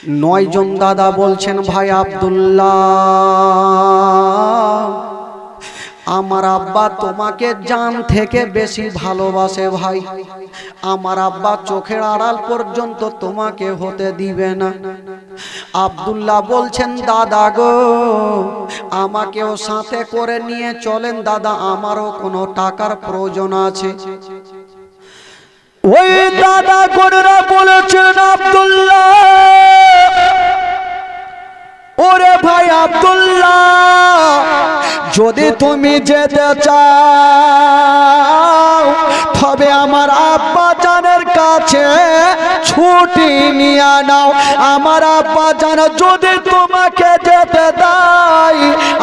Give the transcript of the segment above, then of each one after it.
নয় জন দাদা বলছেন, ভাই আব্দুল্লাহ, আমার আব্বা তোমাকে জান থেকে বেশি ভালোবাসে ভাই। আমার আব্বা চোখের আড়াল পর্যন্ত তোমাকে হতে দিবে না। আব্দুল্লাহ বলছেন, দাদা গো, আমাকেও সাথে করে নিয়ে চলেন দাদা, আমারও কোনো টাকার প্রয়োজন আছে। ওই দাদা গোনরা বলেছেন, আব্দুল্লাহ, ওরে ভাই আব্দুল্লাহ, যদি তুমি যেতে চাও তবে আমার আব্বা জানের কাছে ছুটি নিয়ে নাও। আমার আব্বা জান যদি তোমাকে যেতে দেয়,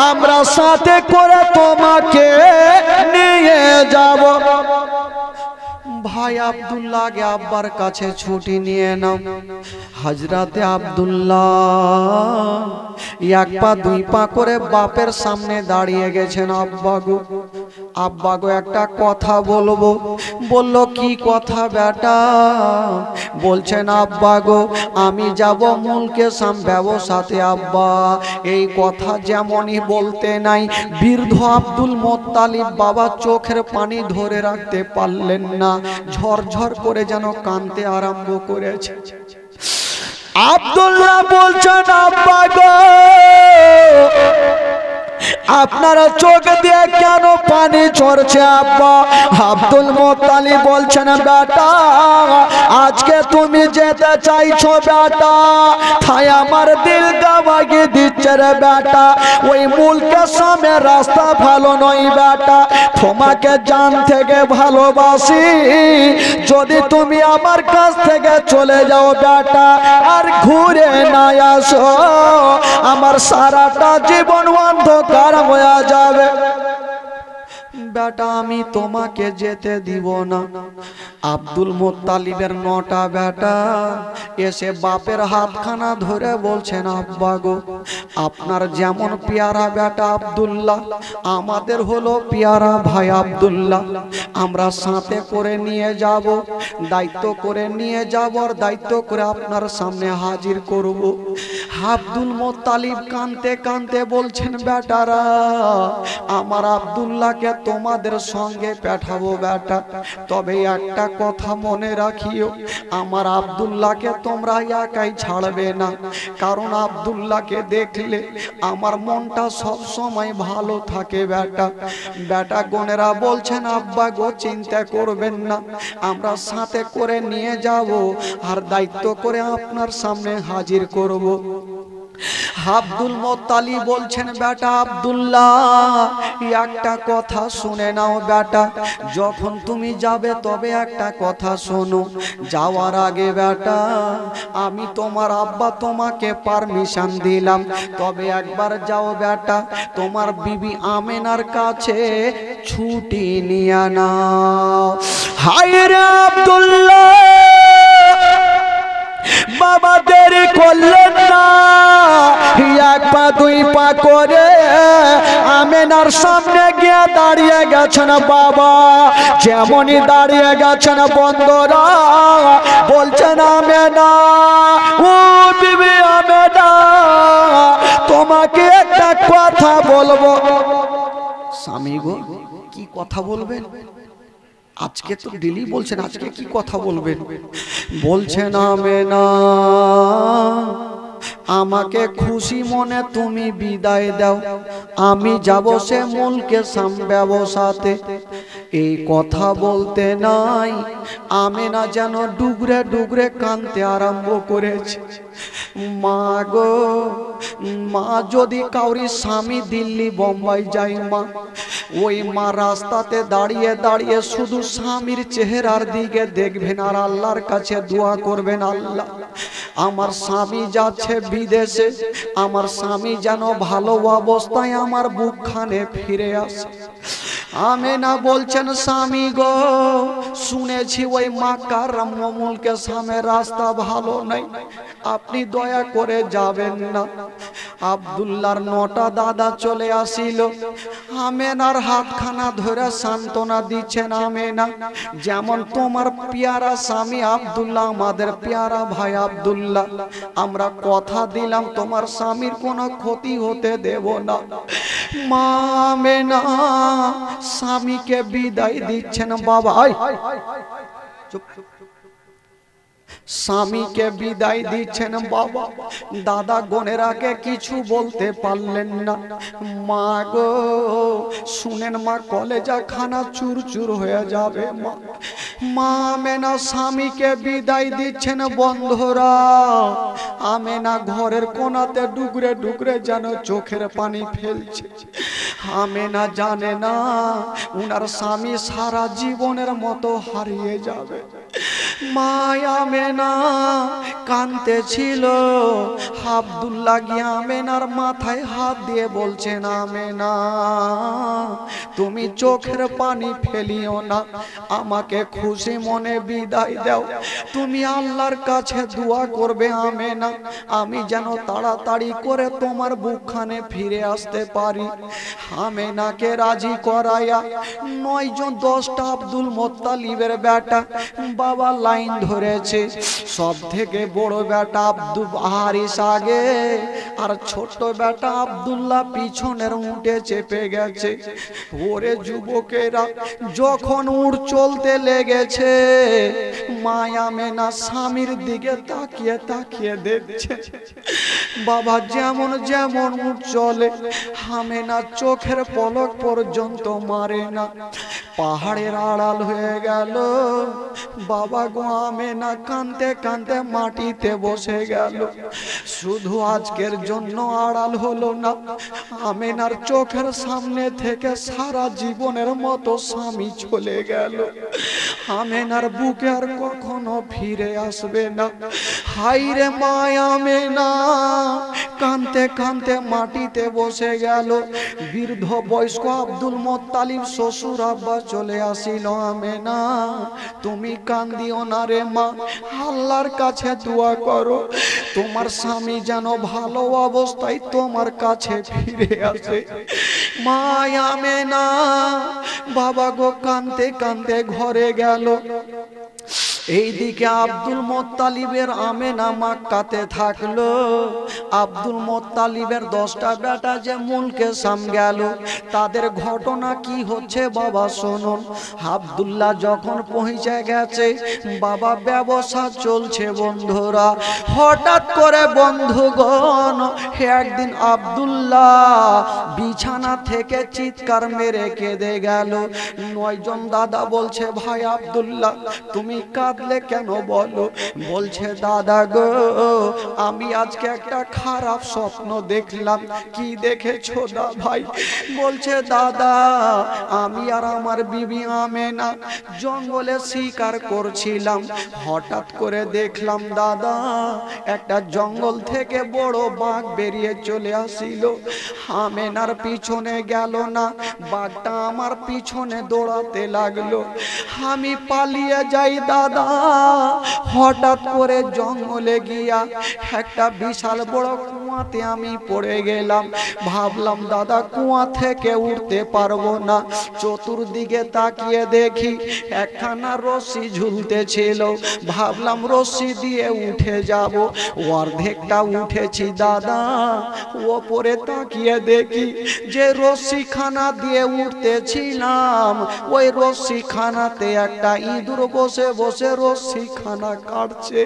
আমরা সাথে করে তোমাকে নিয়ে যাব। ভাই আব্দুল্লাহ আগে আব্বার কাছে ছুটি নিয়ে নাও। হযরতে আব্দুল্লাহ এক পা দুই পা করে বাপের সামনে দাঁড়িয়ে গেছেন। আব্বা গো, আব্বা গো, একটা কথা বলবো। বলল, কি কথা বেটা? বলছেন, আব্বা গো, আমি যাব মুলকে সাম ব্যবসাতে। আব্বা, এই কথা যেমনই বলতে নাই, বৃদ্ধ আব্দুল মোত্তালিব বাবা চোখের পানি ধরে রাখতে পারলেন না, ঝরঝর করে যেন কাঁদতে আরম্ভ করেছে। আব্দুল্লাহ বলছেন, আব্বা গো, আপনারা চোখ দিয়ে কেন পানি ঝরছে আব্বা? আব্দুল মোত্তালিব বলছেন, বেটা, আজকে তুমি যেতে চাইছো বেটা, তাই আমার দিল গাওয়াগে দিচ্ছে রে বেটা। ওই মুলকে সামনে রাস্তা ভালো নয় বেটা, তোমাকে জান থেকে ভালোবাসি। যদি তুমি আমার কাছ থেকে চলে যাও বেটা, আর ঘুরে না আসো, আমার সারাটা জীবন অন্ধকার হয়ে যাবে বেটা, আমি তোমাকে যেতে দিব না। আব্দুল মোত্তালিবের 9টা বেটা এসে বাপের হাতখানা ধরে বলছেন, আব্বা গো, আপনার যেমন পেয়ারা বেটা আব্দুল্লাহ, আমাদের হলো পেয়ারা ভাই আব্দুল্লাহ। আমরা সাথে করে নিয়ে যাব, দায়িত্ব করে নিয়ে যাব, আর দায়িত্ব করে আপনার সামনে হাজির করব। আব্দুল মোত্তালিব কাঁদতে কাঁদতে বলছেন, বেটারা, আমার আব্দুল্লাহকে তোমাদের সঙ্গে পাঠাবো বেটা, তবে একটা কথা মনে রাখিও, আমার আব্দুল্লাহকে তোমরা একাই ছাড়বে না, কারণ আব্দুল্লাহকে দেখলে আমার মনটা সব সময় ভালো থাকে বেটা। বেটা গোনেরা বলছেন, আব্বা গো, চিন্তা করবেন না, আমরা সাথে করে নিয়ে যাব, আর দায়িত্ব করে আপনার সামনে হাজির করব। আব্দুল মোত্তালিব বলছেন, বেটা আব্দুল্লাহ, একটা কথা শুনে নাও বেটা, যখন তুমি যাবে তবে একটা কথা শোনো, যাওয়ার আগে বেটা আমি তোমার আব্বা তোমাকে পারমিশন দিলাম, তবে একবার যাও বেটা, তোমার বিবি আমেনার কাছে ছুটি নিয়ে নাও। হায় রে আব্দুল্লাহ, বাবা দেরি করলেন না, এক পা দুই পা করে আমেনার সামনে গিয়ে দাঁড়িয়ে গেছেন। বাবা যেমনই দাঁড়িয়ে গেছেন, বন্ধুরা বলছেন, আমেনা, ও বিবি আমেনা, তোমাকে একটা কথা বলবো। স্বামী গো, কি কথা বলবেন? আজকে তো ডেলি বলছেন, আজকে কি কথা বলবেন? বলছেন, আমেনা, আমাকে খুশি মনে তুমি বিদায় দাও, আমি যাব সে মুলকে সাম ব্যবসাতে। এই কথা বলতে নাই আমেনা যেন ডুগরে ডুগরে কাঁদতে আরম্ভ করেছে। মা গো, মা যদি কাউরি স্বামী দিল্লি বোম্বাই যায় মা, ওই মা রাস্তাতে দাঁড়িয়ে দাঁড়িয়ে শুধু স্বামীর চেহারার দিকে দেখবেন আর আল্লাহর কাছে দোয়া করবেন, আল্লাহ আমার স্বামী যাচ্ছে বিদেশে, আমার স্বামী যেন ভালো অবস্থায় আমার বুকখানে ফিরে আসে। আমেনা বলছেন, স্বামী গো, শুনেছি ওই মাক্কার মুলকে সামনে রাস্তা ভালো নাই, আপনি দয়া করে যাবেন না। আব্দুল্লাহর নটা দাদা চলে আসিল। আমেনার হাতখানা ধরে সান্ত্বনা দিচ্ছেন, আমেনা যেমন তোমার পেয়ারা স্বামী আব্দুল্লাহ আমাদের পেয়ারা ভাই আব্দুল্লাহ, আমরা কথা দিলাম তোমার স্বামীর কোনো ক্ষতি হতে দেব না। মা আমেনা স্বামীকে বিদায় দিচ্ছেন। বাবা চুপ, স্বামীকে বিদায় দিচ্ছেন। বাবা দাদা গোনেরাকে কিছু বলতে পারলেন না। মা গো শুনেন মা, কলেজা খানা চুরচুর হয়ে যাবে। মা আমেনা স্বামীকে বিদায় দিচ্ছেন। বন্ধুরা আমেনা ঘরের কোনাতে ডুকরে ডুকরে যেন চোখের পানি ফেলছে। আমেনা জানে না উনার স্বামী সারা জীবনের মতো হারিয়ে যাবে। মা আমেনা কাঁদতেছিল। আব্দুল্লাহ গিয়ে আমেনার মাথায় হাত দিয়ে বলছেন, আমেনা তুমি চোখের পানি ফেলিও না, আমাকে খুশি মনে বিদায় দাও। তুমি আল্লাহর কাছে দোয়া করবে আমেনা, আমি যেন তাড়াতাড়ি করে তোমার বুকখানে ফিরে আসতে পারি। আমেনাকে রাজি করাইয়া 9 জন 10টা আব্দুল মোত্তালিবের বেটা বাবা লাইন ধরেছে। সব থেকে বড় বেটা আব্দুল হারিস আগে, আর ছোট বেটা আব্দুল্লাহ পিছনের উঠে চেপে গেছে। ওরে যুবকেরা যখন উঠ চলতে লেগেছে, মা আমেনা স্বামীর দিকে তাকিয়ে তাকিয়ে দেখছে। বাবা যেমন যেমন উঠ চলে আমেনা চোখের পলক পর্যন্ত মারে না। পাহাড়ের আড়াল হয়ে গেল। বাবা গো আমেনা কাঁদতে কাঁদতে মাটিতে বসে গেল। শুধু আজকের জন্য আড়াল হলো না, আমেনার চোখের সামনে থেকে সারা জীবনের মতো স্বামী চলে গেল। আমেনার বুকে আর কখনো ফিরে আসবে না। হাইরে মা আমেনা কাঁদতে কাঁদতে মাটিতে বসে গেল। বৃদ্ধ বয়স্ক আব্দুল মোত্তালিব শ্বশুর আব্বা চলে আসিল। আমেনা তুমি কান্দিও না রে মা, আল্লাহর কাছে দোয়া করো তোমার স্বামী যেন ভালো অবস্থায় তোমার কাছে ফিরে আসে। মা আমেনা বাবা গো কাঁদতে কাঁদতে ঘরে গেল। এইদিকে আব্দুল মোত্তালিবের আমেনা মক্কাতে থাকলো। আব্দুল মোত্তালিবের 10টা বেটা যে মুলকে সাম গেল, তাদের ঘটনা কি হচ্ছে বাবা শুনুন। আব্দুল্লাহ যখন পৌঁছে গেছে, বাবা ব্যবসা চলছে বন্ধুরা। হঠাৎ করে বন্ধুগণ একদিন আব্দুল্লাহ বিছানা থেকে চিৎকার মেরে কেঁদে গেল। 9 জন দাদা বলছে, ভাই আব্দুল্লাহ তুমি কাঁদলে কেন বলো? বলছে, দাদা গো আমি আজকে একটা খারাপ স্বপ্ন দেখলাম। কি দেখেছো দা ভাই? বলছে, দাদা আমি আর আমার বিবি আমেনা জঙ্গলে শিকার করছিলাম। হঠাৎ করে দেখলাম দাদা একটা জঙ্গল থেকে বড় বাঘ বেরিয়ে চলে আসিল। আমেনার পিছনে গেল না, বাঘটা আমার পিছনে দৌড়াতে লাগলো। আমি পালিয়ে যাই দাদা। হঠাৎ করে জঙ্গলে গিয়া একটা বিশাল বড় কুয়াতে আমি পড়ে গেলাম। ভাবলাম দাদা কুয়া থেকে উঠতে পারবো না। চতুর্দিকে তাকিয়ে দেখি একখানা রশি ঝুলতেছিল। ভাবলাম রশি দিয়ে উঠে যাব। অর্ধেকটা উঠেছি দাদা, ওপরে তাকিয়ে দেখি যে রশিখানা দিয়ে উঠতেছিলাম, ওই রশিখানাতে একটা ইঁদুর বসে বসে রশিখানা কাটছে।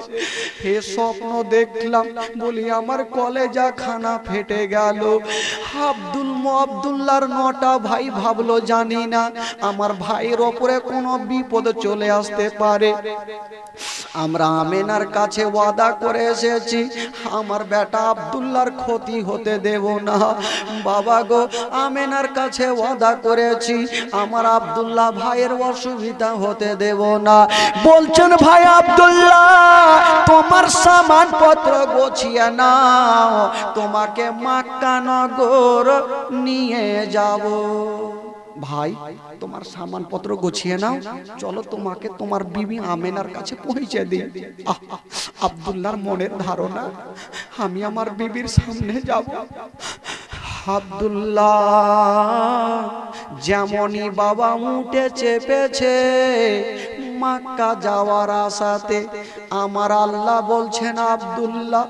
হে স্বপ্ন দেখলাম, বলি আমার কলেজা খানা ফেটে গেল। আব্দুল্লাহর 9টা ভাই ভাবলো জানি না আমার ভাইয়ের ওপরে কোনো বিপদ চলে আসতে পারে। আমরা আমেনার কাছে ওয়াদা করে এসেছি আমার বেটা আব্দুল্লাহর ক্ষতি হতে দেব না। বাবা গো আমেনার কাছে ওয়াদা করেছি আমার আব্দুল্লাহ ভাইয়ের অসুবিধা হতে দেব না। বলছেন, ভাই আব্দুল্লাহ তোমার সামান পত্র গোছিয়ে নাও, তোমাকে মক্কা নগর নিয়ে যাব। ভাই তোমার সামানপত্র গুছিয়ে নাও, চলো তোমাকে তোমার বিবি আমেনার কাছে পৌঁছে দিই। আব্দুল্লাহর মনের ধারণা আমি আমার বিবির সামনে যাব। আব্দুল্লাহ যেমনই বাবা উঠে চেপেছে মক্কা যাওয়ার আশাতে, আমার আল্লাহ বলছেন আব্দুল্লাহ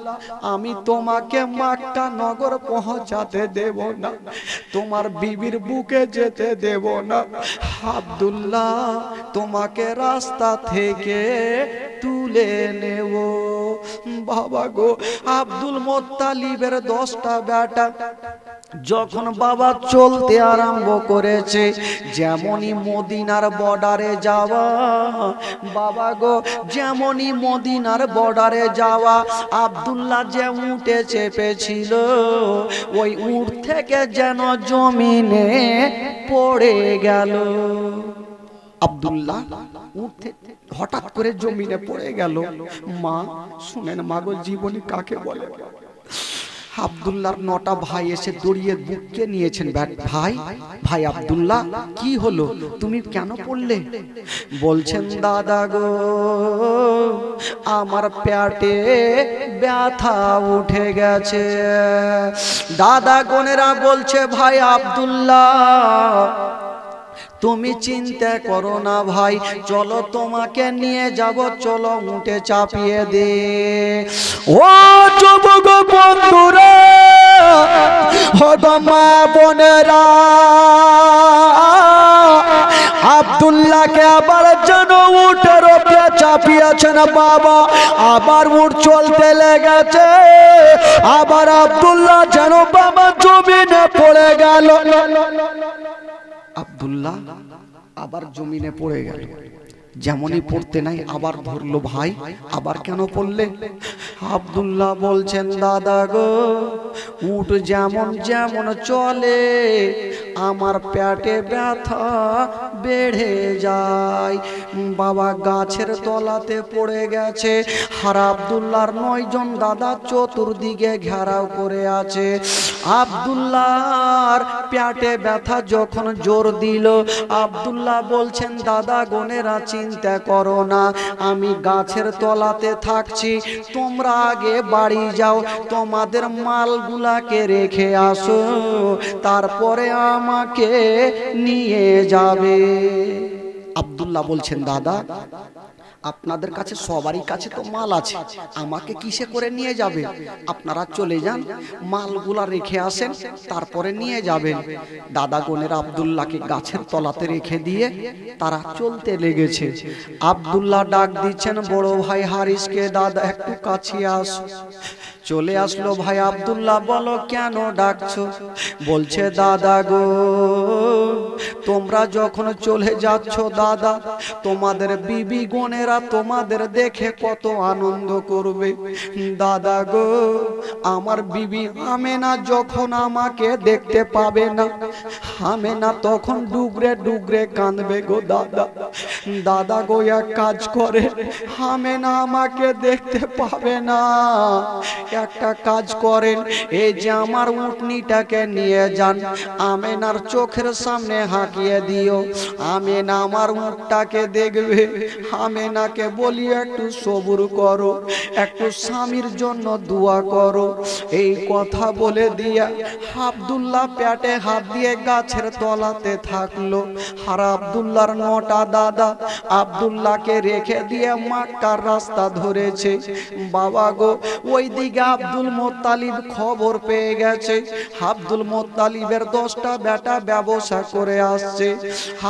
আমি তোমাকে মক্কা নগর পৌঁছাতে দেব না, তোমার বিবির বুকে যেতে দেব না। আব্দুল্লাহ তোমাকে রাস্তা থেকে তুলে নেব। বাবা গো, আব্দুল মোত্তালিবের 10টা বেটা যখন বাবা চলতে আরম্ভ করেছে, যেমনই মদিনার বর্ডারে যাওয়া, বাবা গো যেমনই মদিনার বর্ডারে যাওয়া, আব্দুল্লাহ যে উঠে চেপেছিল ওই উঠ থেকে যেন জমিনে পড়ে গেল। আব্দুল্লাহ উঠে হঠাৎ করে জমিনে পড়ে গেল। মা শুনেন, মাগো জীবনী কাকে বলে? আব্দুল্লাহর 9টা ভাই এসে দড়িয়ে বুককে নিয়েছেন। ভাই ভাই আব্দুল্লাহ কি হলো, তুমি কেন পড়লে? বলছেন দাদা গো আমার পেটে ব্যথা উঠে গেছে। দাদা গোনেরা বলছে ভাই আব্দুল্লাহ তুমি চিন্তা করো না ভাই, চলো তোমাকে নিয়ে যাব, চলো উঠে চাপিয়ে দে। ও যুবক বন্ধুরা, ও মা বোনেরা, আব্দুল্লাহকে আবার যেন উটের উপরে চাপিয়েছেন বাবা, আবার উট চলতে লেগেছে, আবার আব্দুল্লাহ যেন বাবা জমিনে পড়ে গেল। আব্দুল্লাহ আবার জমিনে পড়ে গেল, যেমনই পড়তে নাই আবার ধরলো। ভাই আবার কেন পড়লে? আব্দুল্লাহ বলছেন দাদা গো উট যেমন যেমন চলে আমার পেটে ব্যথা বেড়ে যায়। বাবা গাছের তলাতে পড়ে গেছে, আর আব্দুল্লাহর 9 জন দাদা চতুর্দিকে ঘেরাও করে আছে। আব্দুল্লাহর পেটে ব্যথা যখন জোর দিল, আব্দুল্লাহ বলছেন দাদা গোনেরা চিন্তা করো না, আমি গাছের তলাতে থাকছি, তোমরা আগে বাড়ি যাও, তোমাদের মালগুলাকে রেখে আসো, তারপরে আমাকে নিয়ে যাবে। আব্দুল্লাহ বলছেন দাদা আপনাদের কাছে সবারই কাছে তো মাল আছে, আমাকে কিসে করে নিয়ে যাবে? আপনারা চলে যান, মালগুলা রেখে আসেন, তারপরে নিয়ে যাবেন। দাদা গোনেরা আব্দুল্লাহকে গাছের তলাতে রেখে দিয়ে তারা চলতে লেগেছে। আব্দুল্লাহ ডাক দিচ্ছেন বড় ভাই হারিসকে, দাদা একটু কাছে আসো। চলে আসলো ভাই আব্দুল্লাহ, বলো কেন ডাকছো? বলছে দাদা গো তোমরা যখন চলে যাচ্ছ দাদা, তোমাদের বিবি গনেরা তোমাদের দেখে কত আনন্দ করবে। দাদা গো আমার বিবি আমেনা যখন আমাকে দেখতে পাবে না, আমেনা তখন ডুগরে ডুগরে কাঁদবে গো দাদা। দাদা গো এক কাজ করে, আমেনা আমাকে দেখতে পাবে না, একটা কাজ করেন, এই যে আমার উটনিটাকে নিয়ে যান, আমেনার চোখের সামনে হাঁকিয়ে দিও, আমেনা আমার উটটাকে দেখবে। আমেনাকে বলি একটু সবুর করো, একটু স্বামীর জন্য দোয়া করো। এই কথা বলে দিয়া আব্দুল্লাহ পেটে হাত দিয়ে গাছের তলাতে থাকলো। আর আব্দুল্লাহর 9টা দাদা আব্দুল্লাহকে রেখে দিয়ে মক্কার রাস্তা ধরেছে। বাবা গো ওই দিকে আব্দুল মোত্তালিব খবর পেয়ে গেছে, আব্দুল মোত্তালিবের 10টা বেটা ব্যবসা করে আসছে।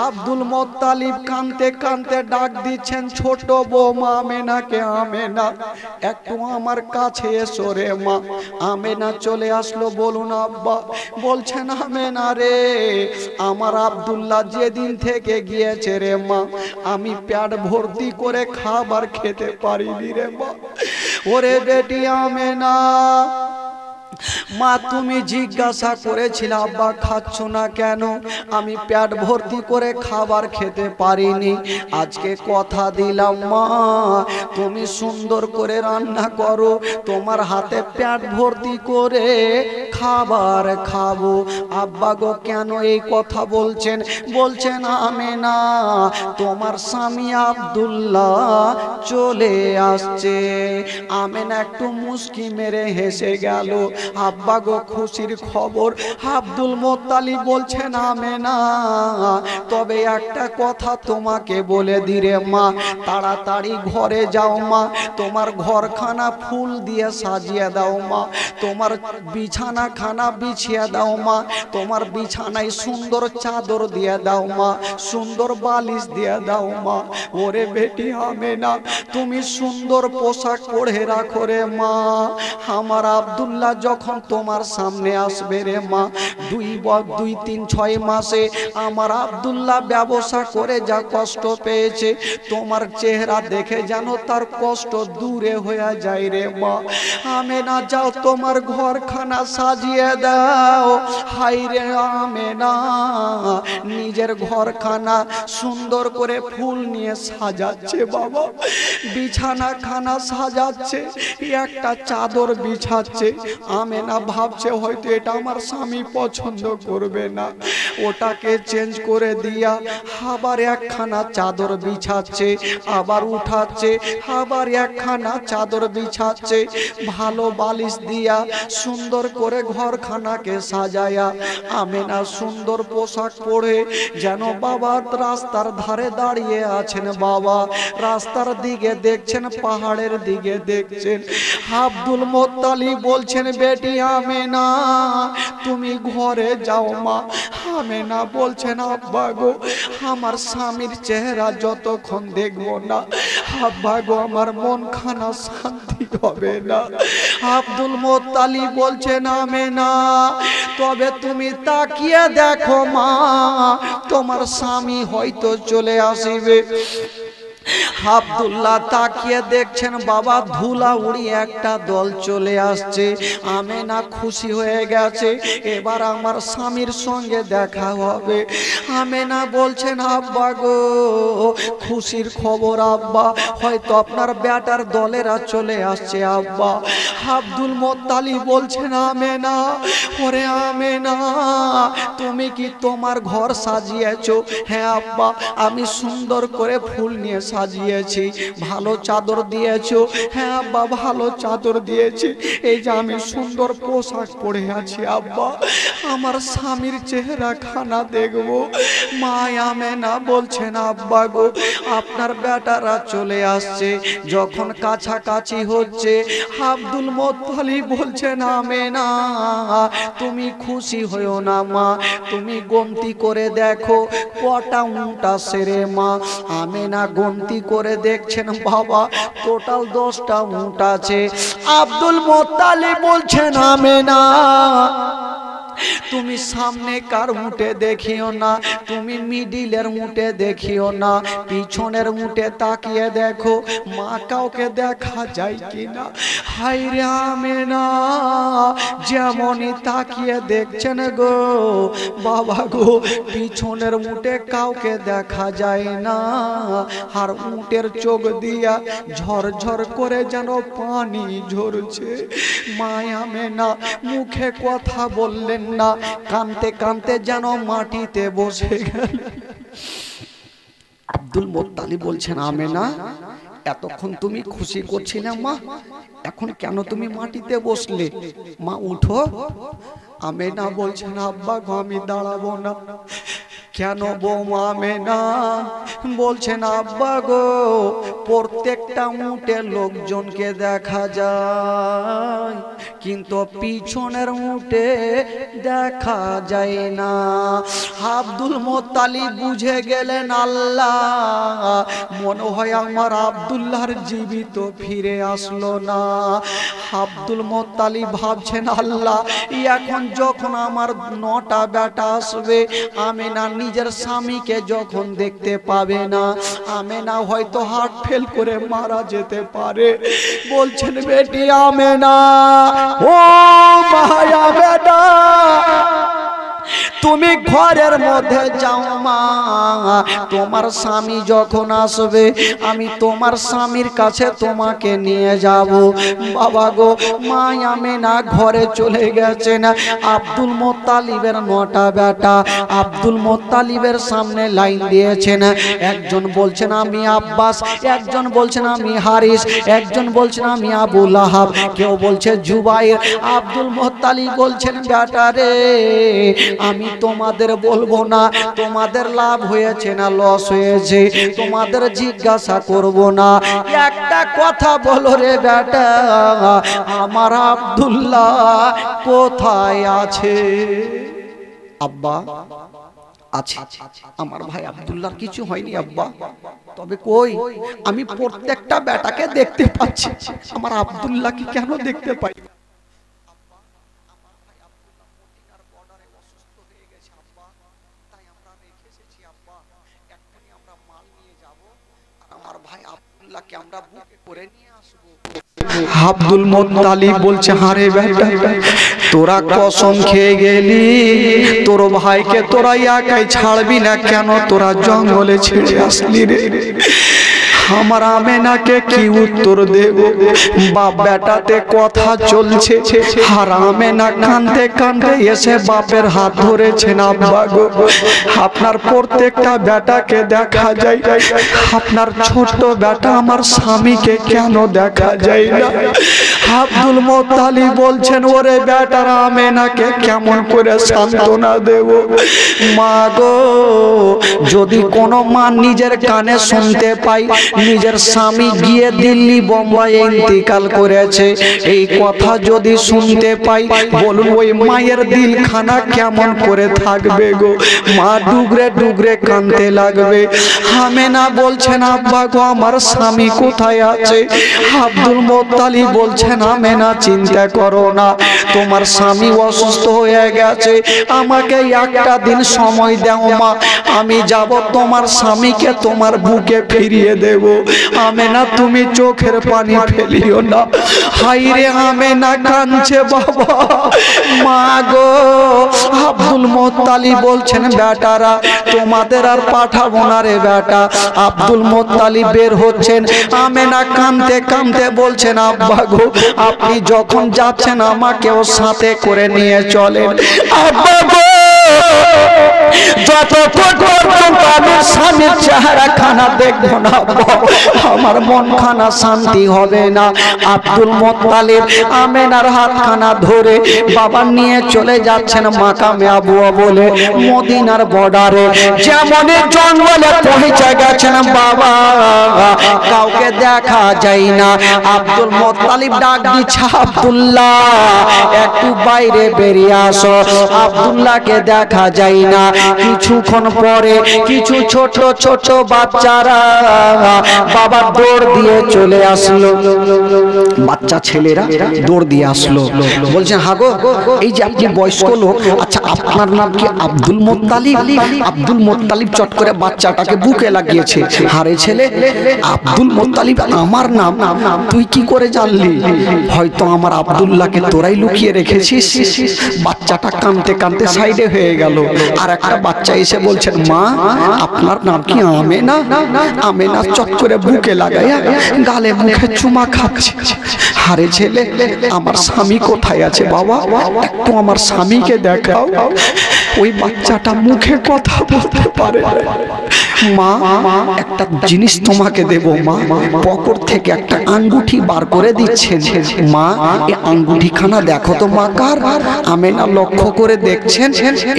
আব্দুল মোত্তালিব কাঁদতে কাঁদতে ডাক দিচ্ছেন ছোট বৌমা আমেনাকে, আমেনা একটু আমার কাছে এসো রে মা। আমেনা চলে আসলো। বলুন আব্বা? বলছেন আমেনা রে, আমার আব্দুল্লাহ যেদিন থেকে গিয়েছে রে মা, আমি পেট ভর্তি করে খাবার খেতে পারিনি রে মা। ওরে বেটি আমেনা, মা তুমি জিজ্ঞাসা করেছিলে আব্বা খাচ্ছ না কেন? আমি পেট ভর্তি করে খাবার খেতে পারিনি। আজকে কথা দিলাম মা তুমি সুন্দর করে রান্না করো, তোমার হাতে পেট ভর্তি করে খাবার খাবো। আব্বা গো কেন এই কথা বলছেন? বলছেন আমেনা তোমার স্বামী আব্দুল্লাহ চলে আসছে। আমেনা একটু মুস্কি মেরে হেসে গেল। আব্বা গো খুশির খবর। আব্দুল মোত্তালিব বলছেন আমেনা তবে একটা কথা তোমাকে বলে দিরে মা, তাড়াতাড়ি ঘরে যাও মা, তোমার ঘরখানা ফুল দিয়ে সাজিয়ে দাও মা, তোমার বিছানা খানা বিছিয়ে দাও মা, তোমার বিছানায় সুন্দর চাদর দিয়ে দাও মা, সুন্দর বালিশ দিয়ে দাও মা। ওরে বেটি আমেনা তুমি সুন্দর পোশাক পরে রাখো রে মা, আমার আব্দুল্লাহ যখন তোমার সামনে আসবে রে মা, 2-3-6 মাসে আমার আব্দুল্লাহ ব্যবসা করে যা কষ্ট পেয়েছে তোমার চেহারা দেখে যেন তার কষ্ট দূরে হয়ে যায় রে মা। আমেনা যাও তোমার ঘরখানা সাজিয়ে দাও। হাই রে আমেনা নিজের ঘরখানা সুন্দর করে ফুল নিয়ে সাজাচ্ছে বাবা, বিছানা খানা সাজাচ্ছে, একটা চাদর বিছাচ্ছে। আমেনা ভাবছে হয়তো এটা আমার স্বামী পছন্দ করবে না, ওটাকে চেঞ্জ করে দিয়া আবার একখানা চাদর বিছাচ্ছে, আবার উঠাচ্ছে, আবার একখানা চাদর বিছাচ্ছে, ভালো বালিশ দিয়া সুন্দর করে ঘরখানাকে সাজায়া আমেনা সুন্দর পোশাক পরে যেন বাবা রাস্তার ধারে দাঁড়িয়ে আছেন। বাবা রাস্তার দিকে দেখছেন, পাহাড়ের দিকে দেখছেন। আব্দুল মোত্তালিব বলছেন বেটি আমেনা তুমি ঘরে যাও মা। আমেনা বলছেন আব্বা গো আমার স্বামীর চেহারা যতক্ষণ দেখবো না আব্বা গো আমার মন খানা শান্তি হবে না। আব্দুল মোত্তালিব বলছেন আমেনা তবে তুমি তাকিয়ে দেখো মা, তোমার স্বামী হয়তো চলে আসিবে। আব্দুল্লাহ তাকিয়ে দেখছেন বাবা ধুলা উড়িয়ে একটা দল চলে আসছে। আমেনা খুশি হয়ে গেছে, এবার আমার স্বামীর সঙ্গে দেখা হবে। আমেনা বলছেন আব্বা গো খুশির খবর আব্বা, হয়তো আপনার বেটার দলেরা চলে আসছে আব্বা। আব্দুল মোত্তালিব বলছেন আমেনা ওরে আমেনা তুমি কি তোমার ঘর সাজিয়েছো? হ্যাঁ আব্বা আমি সুন্দর করে ফুল নিয়ে সাজিয়েছি। ভালো চাদর দিয়েছো? হ্যাঁ আব্বা ভালো চাদর দিয়েছি। এই যে আমি সুন্দর পোশাক পরে আছি আব্বা, আমার স্বামীর চেহারা খানা দেখবো। মা আমেনা বলছেন আব্বা গো আপনার বেটারা চলে আসছে। যখন কাছাকাছি হচ্ছে আব্দুল মোত্তালিব বলছেন আমেনা তুমি খুশি হয়েও না মা, তুমি গন্তি করে দেখো কটা উট আছে রে মা। আমেনা গন্তি করে দেখছেন বাবা টোটাল 10টা উট আছে। আব্দুল মোত্তালিব বলছেন আমেনা তুমি সামনে কার উঠে দেখিও না, তুমি মিডিলের উঠে দেখিও না, পিছনের উঠে তাকিয়ে দেখো মা কাউকে দেখা যায় কিনা। হাই রে আমেনা যেমনই তাকিয়ে দেখছেন গো বাবা গো পিছনের উঠে কাউকে দেখা যায় না, আর উটের চোখ দিয়া ঝরঝর করে যেন পানি ঝরছে। মা আমেনা মুখে কথা বললেন না, কানতে কানতে যেন মাটিতে বসে গেল। আব্দুল মোত্তালিব বলছেন আমেনা এতক্ষণ তুমি খুশি করছিলে মা, এখন কেন তুমি মাটিতে বসলে? মা উঠো। আমেনা বলছেন আব্বা গো আমি দাঁড়াবো না। কেন বৌমা আমেনা? বলছেন আব্বা গো প্রত্যেকটা উটে লোকজনকে দেখা যায় কিন্তু পিছনের উটে দেখা যায় না। আব্দুল মোত্তালিব বুঝে গেলেন আল্লাহ মনে হয় আমার আব্দুল্লাহর জীবিত ফিরে আসলো না। আব্দুল মোত্তালিব ভাবছেন আল্লাহ এখন যখন আমার 9টা বেটা আসবে আমেনা নিজের স্বামীকে যখন দেখতে পাবে না, আমেনা হয়তো হার্ট ফেল করে মারা যেতে পারে। বলছেন বেটি আমেনা ও মায়া বেটা তুমি ঘরের মধ্যে যাও মা, তোমার স্বামী যখন আসবে আমি তোমার স্বামীর কাছে তোমাকে নিয়ে যাব। বাবা গো, মা আমেনা ঘরে চলে গেছেন। আব্দুল মোত্তালিবের 9টা বেটা আব্দুল মোত্তালিবের সামনে লাইন দিয়েছেন। একজন বলছেন আমি আব্বাস, একজন বলছেন আমি হারিস, একজন বলছেন আমি আবু লাহাব, কেউ বলছে জুবাইর। আব্দুল মোত্তালিব বলছেন বেটা রে, আমি তোমাদের বলবো না তোমাদের লাভ হয়েছে না লস হয়েছে, তোমাদের জিজ্ঞাসা করব না। একটা কথা বলো রে বেটা, আমার আব্দুল্লাহ কোথায় আছে? আব্বা আছে, আমার ভাই আব্দুল্লাহর কিছু হয়নি আব্বা, তবে কই আমি প্রত্যেকটা বেটাকে দেখতে পাচ্ছি, আমার আব্দুল্লাহকে কেন দেখতে পাই? আব্দুল মোত্তালিব বলছে হারে বেটা, তোরা কসম খেয়ে গেলি তোর ভাইকে তোরা একাই ছাড়বি না কেন? তোরা জঙ্গলে ছেড়ে আসলি রে। আমার আমেনাকে কি উত্তর দেব? বাপ বেটাতে কথা চলছে, আর আমেনা কাঁদতে কাঁদতে এসে বাপের হাত ধরেছেন। আব্বা গো, আপনার প্রত্যেকটা বেটাকে দেখা যায়, আপনার ছোট বেটা আমার স্বামীকে কেন দেখা যায় না? আব্দুল মোত্তালিব বলছেন ওরে বেটার আমেনাকে কেমন করে সান্ত্বনা দেব? মা গো, যদি কোনো মা নিজের কানে শুনতে পাই নিজের স্বামী গিয়ে দিল্লি বোম্বাই ইন্তিকাল করেছে, এই কথা যদি শুনতে পাই, বলুন ওই মায়ের দিলখানা কেমন করে থাকবে গো? মা ডুগরে ডুগরে কাঁদতে লাগবে। আমেনা বলছেন আব্বা গো, আমার স্বামী কোথায় আছে? আব্দুল মোত্তালিব বলছেন আমেনা চিন্তা করো না, তোমার স্বামী অসুস্থ হয়ে গেছে, আমাকে একটা দিন সময় দাও মা, আমি যাব তোমার স্বামীকে তোমার বুকে ফিরিয়ে দেব। আমেনা তুমি চোখের পানি ফেলিও না। হাইরে আমেনা কাঁদছে বাবা। মা গো, আব্দুল মোত্তালিব বলছেন বেটারা তোমাদের আর পাঠাবো না রে বেটা। আব্দুল মোত্তালিব বের হচ্ছেন, আমেনা কাঁদতে কাঁদতে বলছেন আব্বা গো, আপনি যখন যাচ্ছেন আমাকেও সাথে করে নিয়ে চলেন। আব্বা গো, যতক্ষণ পর্যন্ত আমি স্বামীর চেহারা খানা দেখবো না আমার মন খানা শান্তি হবে না। আব্দুল মোত্তালিব আমেনার হাত খানা ধরে বাবা নিয়ে চলে যাচ্ছেন মাকামে আবুয়া বলে মদিনার বর্ডারে। যেমন জঙ্গলে পৌঁছে গেছেন বাবা, কাউকে দেখা যায় না। আব্দুল মোত্তালিব ডাক দিচ্ছে আব্দুল্লাহ একটু বাইরে বেরিয়ে আসো। আব্দুল্লাহকে দেখা যায় না। কিছুক্ষণ পরে কিছু ছোট ছোট বাচ্চারা বাবা দৌড় দিয়ে চলে আসলো, বাচ্চা ছেলেরা দৌড় দিয়ে আসলো, বলছেন হাগো এই যে আপনি বয়স্ক লোক, আচ্ছা আপনার নাম কি আব্দুল মোত্তালিব? আব্দুল মোত্তালিব চট করে বাচ্চাটাকে বুকে লাগিয়েছে। হারে ছেলে, আব্দুল মোত্তালিব আমার নাম, তুই কি করে জানলি? হয়তো আমার আব্দুল্লাহকে তোরাই লুকিয়ে রেখেছিস। বাচ্চাটা কাঁদতে কাঁদতে সাইডে হয়ে গেল। আর একটা বাচ্চা এসে বলছেন মা আপনার নাম কি আমেনা? আমেনা চট করে বুকে লাগাইয়া গালে মুখে চুমা খাচ্ছে। হারে ছেলে, আমার স্বামী কোথায় আছে বাবা? একটু আমার স্বামীকে দেখাও। ওই বাচ্চাটা মুখে কথা বলতে পারে। মা একটা জিনিস তোমাকে দেব মা। পকেট থেকে একটা আঙ্গুঠি বার করে দিচ্ছেন। মা এই আঙ্গুঠিখানা দেখো তো মা কার? আমেনা লক্ষ্য করে দেখছেন,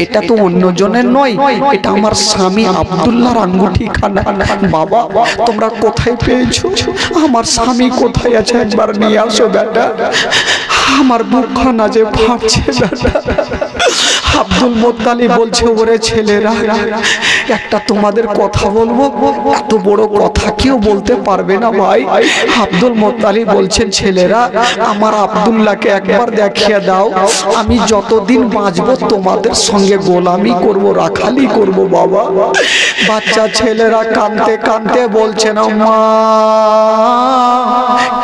এটা তো অন্যজনের নয়, এটা আমার স্বামী আব্দুল্লাহর আঙ্গুঠিখানা। বাবা তোমরা কোথায় পেয়েছো? আমার স্বামী কোথায় আছে একবার নিয়ে আসো বেটা, আমার বুকখানা যে ফাটছে বেটা। আব্দুল মোত্তালিব বলছে ওরে ছেলেরা একটা তোমাদের কথা বলবো, এত বড় কথা কেউ বলতে পারবে না ভাই। আব্দুল মোত্তালিব বলছেন ছেলেরা আমার আব্দুল্লাহকে একবার দেখিয়ে দাও, আমি যতদিন বাঁচবো তোমাদের সঙ্গে গোলামি করব, রাখালি করব বাবা। বাচ্চা ছেলেরা কাঁদতে কাঁদতে বলছেন মা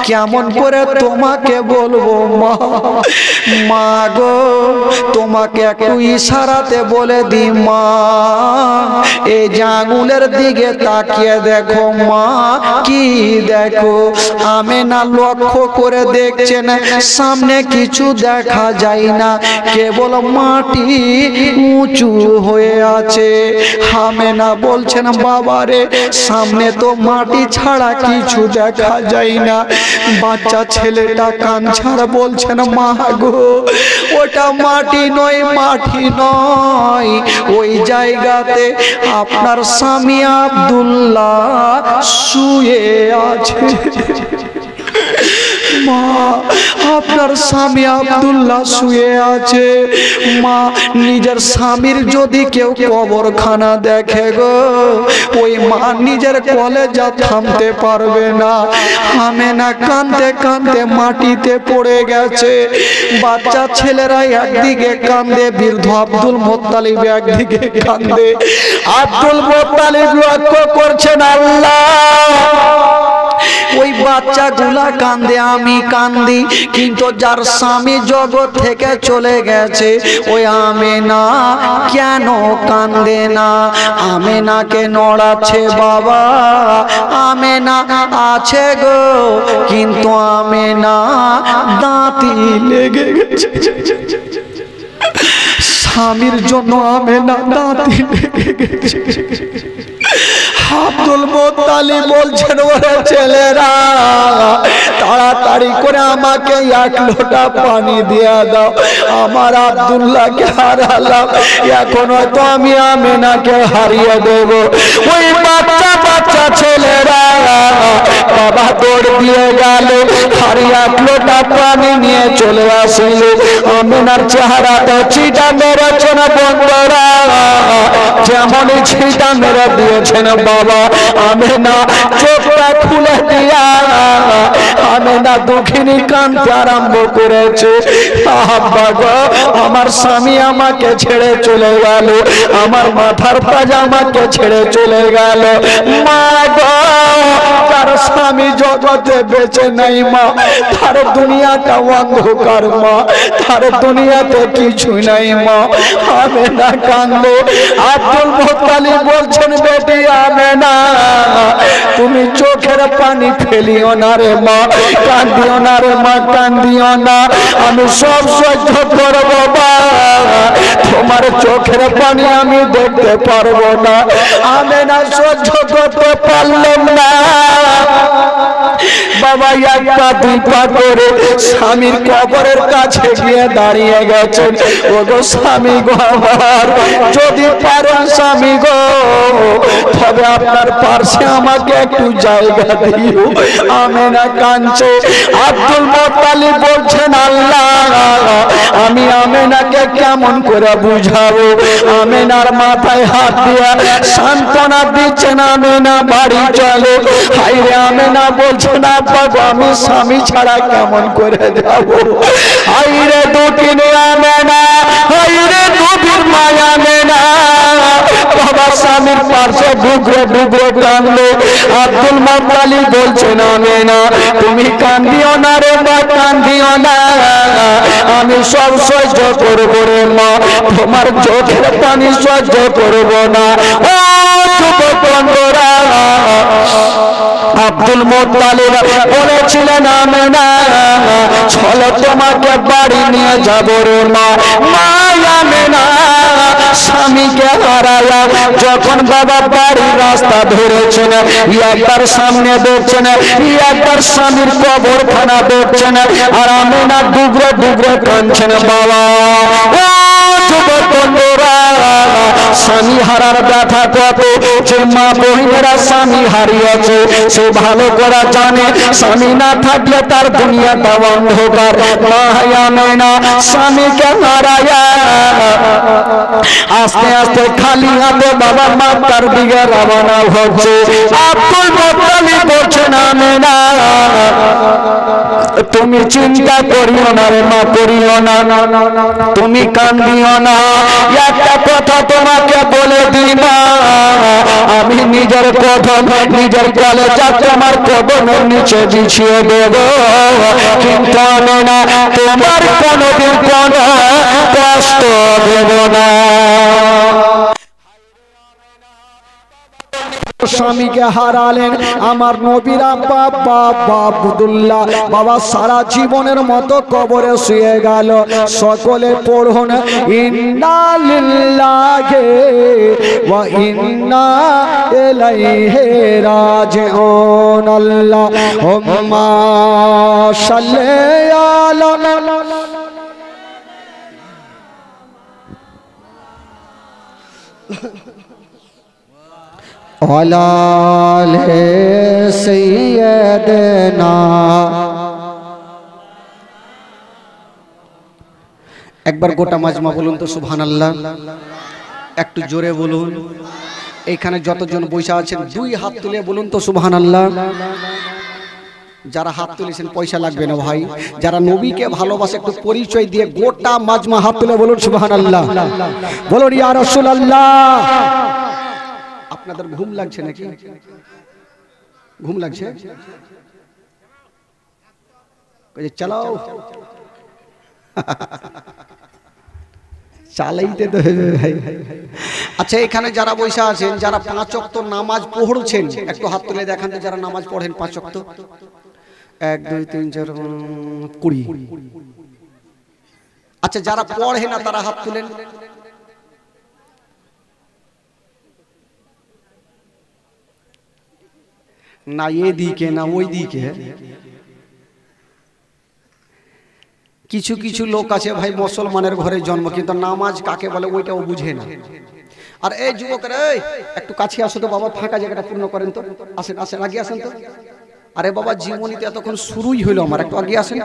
কেমন করে তোমাকে বলবো মা, মা গো তোমাকে একটু ইশারাতে বলে দি মা, এই যে আঙুলের দিকে তাকিয়ে দেখো মা, কি দেখো? আমেনা লক্ষ্য করে দেখছেন সামনে কিছু দেখা যায় না, কেবল মাটি উঁচু হয়ে আছে। আমেনা বলছেন বাবারে সামনে তো মাটি ছাড়া কিছু দেখা যায় না। বাচ্চা ছেলেটা কাঁদছে বলছেন মা গো ওটা মাটি নয়, মাটি নয়, ওই জায়গাতে আপনার স্বামী আব্দুল্লাহ শুয়ে আছে। মা আপনার স্বামী আব্দুল্লাহ শুয়ে আছে। মা নিজের স্বামীর যদি কেউ কবরখানা দেখে গো, ওই মা নিজের কলেজা থামতে পারবে না। আমেনা কাঁদতে কাঁদতে মাটিতে পড়ে গেছে। বাচ্চা ছেলেরা একদিকে কাঁদে, বৃদ্ধ আব্দুল মোত্তালিব একদিকে কাঁদে। আব্দুল মোত্তালিব লক্ষ্য করছেন আল্লাহ ওই বাচ্চাগুলা কান্দে, আমি কান্দি, কিন্তু যার স্বামী জগৎ থেকে চলে গেছে ওই আমেনা কেন কান্দে না? আমেনাকে নড়াচ্ছে বাবা, আমেনা আছে গো, কিন্তু আমেনা দাঁতি লেগে গেছে। স্বামীর জন্য আমেনা দাঁতি লেগে গেছে। আব্দুল মোত্তালিব বলছেন ওরে ছেলেরা তাড়াতাড়ি করে আমাকে এক লোটা পানি দিয়ে দাও, আমার আব্দুল্লাহকে হারালাম, এখন হয়তো আমি আমেনাকে হারিয়ে দেব। ওই বাচ্চা বাচ্চা ছেলেরা বাবা দৌড় দিয়ে গেল, আর এক লোটা পানি নিয়ে চলে আসিল। আমেনার চেহারাটা চিটা মেরেছেন বন্ধুরা, যেমনই ছিটা মেরে দিয়েছেন বাবা, আমেনা চোখটা খুলে দিয়া আমেনা দুঃখিনী কাঁদতে আরম্ভ করেছে। আব্বা গো আমার স্বামী আমাকে ছেড়ে চলে গেল, আমার মাথার তাজ আমাকে ছেড়ে চলে গেল। মা গো তার স্বামী জগতে বেঁচে নাই মা, তার দুনিয়াটা অন্ধকার মা, তার দুনিয়াতে কিছু নাই মা। আমেনা কাঁদলো। আব্দুল মোত্তালিব বলছেন বেটি আমেনা তুমি চোখের পানি ফেলিও না রে মা, কান্দিও না রে মা, কান্দিও না, আমি সব সহ্য করবো মা, তোমার চোখের পানি আমি দেখতে পারবো না। আমেনা সহ্য করতে পারলাম না বাবা, একটা দুই পা করে স্বামীর কবরের কাছে গিয়ে দাঁড়িয়ে গেছেন। ও গো স্বামী গো আমার, যদি পারেন স্বামী গো তবে আপনার পাশে আমাকে একটু জায়গা দিও। আমেনা কাঁদছে। আব্দুল মোত্তালিব বলছেন আল্লাহ আমি আমেনাকে কেমন করে বুঝাবো? আমেনার মাথায় হাত দিয়া সান্ত্বনা দিচ্ছেন, আমেনা বাড়ি চলো। হাইরে আমেনা বলছেন আব্বা গো আমি স্বামী ছাড়া কেমন করে যাবো? হাইরে দুটিনে আমেনা, হাইরে দুটির মায়া আমেনা, বাবা স্বামীর পাশে ডুবরে ডুবরে কাঁদলো। আব্দুল মোত্তালিব বলছেন আমেনা তুমি কান্দিও না রে মা, কান্দিও না, আমি সব সহ্য করবো রে মা, তোমার চোখের পানি সহ্য করবো না। ও যুবক বন্ধুরা, আব্দুল মোত্তালিব বলেছিলেন আমেনা চলো তোমাকে বাড়ি নিয়ে যাবো রে মা। মা আমেনা স্বামীকে হারায়া যখন বাবা বাড়ির রাস্তা ধরেছেন, একবার সামনে দেখছেন, একবার স্বামীর কবরখানা দেখছেন, আর আমেনা ডুবরে ডুবরে কাঁদছেন বাবা। ও যুবক বন্ধুরা, স্বামী হারার ব্যথা কত যে মা বহিনেরা স্বামী হারিয়েছে সে ভালো করে জানে। স্বামী না থাকলে তার দুনিয়াটা অন্ধকার। মা আমেনা স্বামীকে হারায়া আস্তে আস্তে খালি হাতে বাবা মাতার দিকে রওনা হচ্ছে। আব্দুল মোত্তালিব বলছেন আমেনা তুমি চিন্তা করিও না রে মা, করিও না, তুমি কান্দিও না, একটা কথা তোমাকে তোমাকে বলে দিবা আমি নিজের কদম নিজের কলেজা তোমার কদমের নিচে বিছিয়ে দেব, কিন্তু আমি না তোমার কোনোদিন কোনো কষ্ট দেব না। স্বামীকে হারালেন আমার নবীর আব্বা বাবা আব্দুল্লাহ বাবা সারা জীবনের মতো কবরে শুয়ে গেল। সকলে পড়ুন ইন্না লিল্লাহি ওয়া ইন্না ইলাইহি রাজিউন। আল্লাহুম্মা সাল্লি আলা ওয়ালালে সাইয়্যিদানা। একবার গোটা মাজমা বলুন তো সুবহানাল্লাহ, একটু জোরে বলুন। এখানে যতজন বসে আছেন দুই হাত তুলে বলুন তো সুবহানাল্লাহ। যারা হাত তুলেছেন পয়সা লাগবে না ভাই, যারা নবীকে ভালোবাসে একটু পরিচয় দিয়ে গোটা মাজমা হাত তুলে বলুন সুবহানাল্লাহ, বলুন ইয়া রাসূলুল্লাহ। আপনাদের ঘুম লাগছে নাকি? ঘুম লাগছে? চালাও, চালাইতে তো হবে ভাই। আচ্ছা এখানে যারা বসে আছেন যারা 5 ওয়াক্ত নামাজ পড়ছেন একটু হাত তুলে দেখান তো, যারা নামাজ পড়েন 5 ওয়াক্ত। 1 2 3 4 20। আচ্ছা যারা পড়ে না তারা হাত তুলেন। না এদিকে না ওই দিকে। কিছু কিছু লোক আছে ভাই মুসলমানের ঘরে জন্ম কিন্তু নামাজ কাকে বলে ওইটাও বুঝে না। আর এই যুবকরা একটু কাছে আসো তো বাবা, ফাঁকা জায়গাটা পূর্ণ করেন তো। আসেন আসেন, আগে আসেন তো। আরে বাবা জীবনীতে এতক্ষণ শুরুই হইলো আমার, একটু আগে আসেন।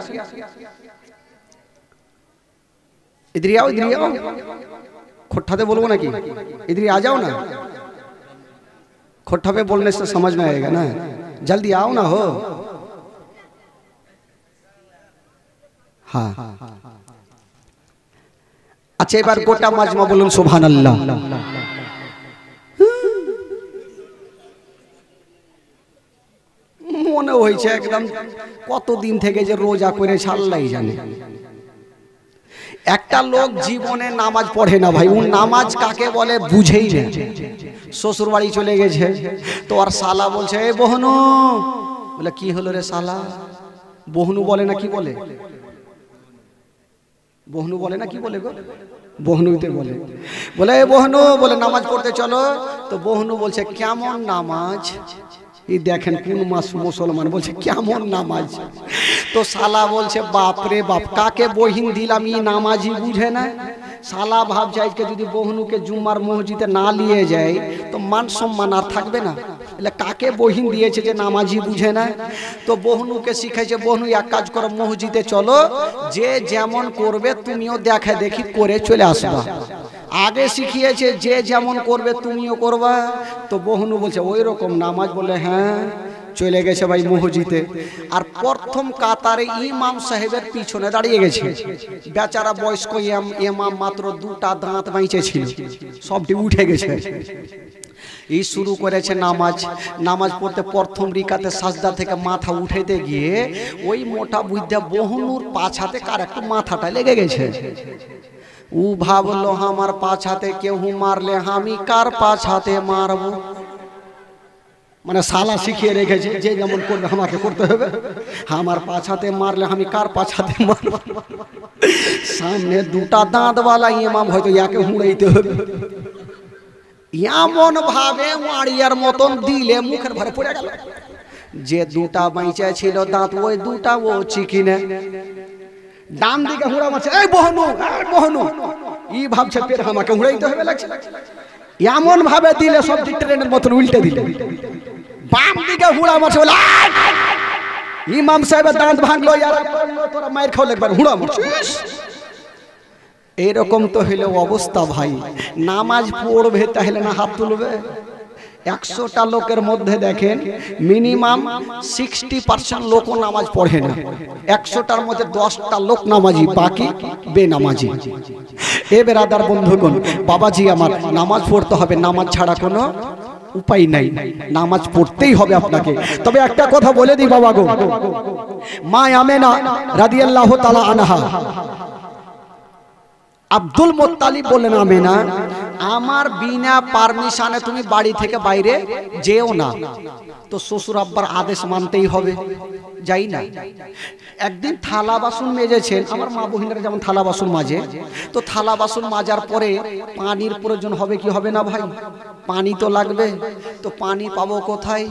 इधर आओ, इधर आओ। खोट्ठा दे बोलबो नाकि? इधर आ जाओ ना। खोट्ठा पे बोलने से समझ में आएगा ना, जल्दी आओ ना हो। हाँ अच्छा এবার গোটা মাজমা বলুন সুবহানাল্লাহ। মনে হইছে একদম কতদিন থেকে যে রোজা করে আল্লাহই জানে। একটা লোক জীবনে নামাজ পড়ে না ভাই, ও নামাজ কাকে বলে বুঝেই না। শ্বশুর বাড়ি চলে গেছে তো আর শালা বলছে এই বহনু, বলে কি হলো রে শালা? বহনু বলে না কি বলে? বহনু বলে না কি বলে গো? বহনুতে বলে। বলে এই বহনু, বলে নামাজ পড়তে চলো। তো বহনু বলছে কেমন নামাজ? এই দেখেন কোন মাস মুসলমান বলছে কেমন নামাজ। তো শালা বলছে বাপ রে বাপ, কাকে বহিন দিলাম ই নামাজই বুঝে না। শালা ভাবছে আজকে যদি বহনুকে জুম্মার মসজিদে না নিয়ে যায় তো মান সম্মান আর থাকবে না। એટલે কাকে বহিন দিয়েছে যে নামাজই বুঝে না। তো বহনুকে শিখাইছে বহনু এক কাজ করো, মসজিদে চলো, যে যেমন করবে তুমিও দেখা দেখি করে চলে আসবা। আগে শিখিয়েছে যে যেমন করবে তুমিও করবা। তো বহনু বলছে ওই রকম নামাজ? বলে হ্যাঁ। চলে গেছে ভাই মসজিদে। আর প্রথম কাতারে ইমাম সাহেবের পিছনে দাঁড়িয়ে গেছে। বেচারা বয়স্ক ইমাম, মাত্র দুটা দাঁত বাইচে ছিল, সবটি উঠে গেছে। এই শুরু করেছে নামাজ। নামাজ পড়তে প্রথম রিকাতে সাজদা থেকে মাথা উঠাইতে গিয়ে ওই মোটা বুদ্ধা বহনুর পাছাতে কার একটু মাথাটা লেগে গেছে। ও ভাবলো আমার পাছাতে কেউ মারলে আমি কার পাছাতে মারবো। মানে শালা শিখিয়ে রেখেছে যে যেমন করবে আমাকে করতে হবে। আমার পাছাতে মারলে আমি কার পাছাতে মারবো। সামনে দুটা দাঁতওয়ালা ইমাম, হয়তো ইয়াকে হুঁড়াইতে হবে। এমন ভাবে মারিয়ার মতন দিলে মুখের ভরে পড়ে গেল। যে দুটা বাইচা ছিল দাঁত ওই দুটা ও চিকিনে ডান দিকে হুঁড়া মারছে, এই বহনু বহনু। ই ভাবছে পেট আমাকে হুঁড়াইতে হবে লাগছে। এমন ভাবে দিলে সব ট্রেনের মতন উল্টে দিলে। বাম দিকে হুঁড়া মারছে, বলে ইমাম সাহেবের দাঁত ভাঙলো, তোরা মায়ের খাও একবার হুঁড়া মারছে। এরকম তো হইলে অবস্থা ভাই। নামাজ পড়বে তাহলে না হাত তুলবে? 100টা লোকের মধ্যে দেখেন মিনিমাম 60% লোকও নামাজ পড়ে না। 100টার মধ্যে 10টা লোক নামাজি, বাকি বেনামাজি। এ বেরাদার বন্ধুগণ, বাবাজি আমার, নামাজ পড়তে হবে, নামাজ ছাড়া কোনো উপায় নাই, নামাজ পড়তেই হবে আপনাকে। তবে একটা কথা বলে দিই বাবা গো, মা আমেনা রাদিয়াল্লাহু তাআলা আনহা, আব্দুল মুত্তালিব বলেন, আমেনা আমার বিনা পারমিশনে তুমি বাড়ি থেকে বাইরে যেও না। তো শ্বশুর আব্বার আদেশ মানতেই হবে, যাই না। একদিন থালা বাসন মেজেছেন, আমার মা বহিনীরা যেমন থালা বাসন মাজে, তো থালা বাসন মাজার পরে পানির প্রয়োজন হবে কি হবে না ভাই? পানি তো লাগবে, তো পানি পাবো কোথায়?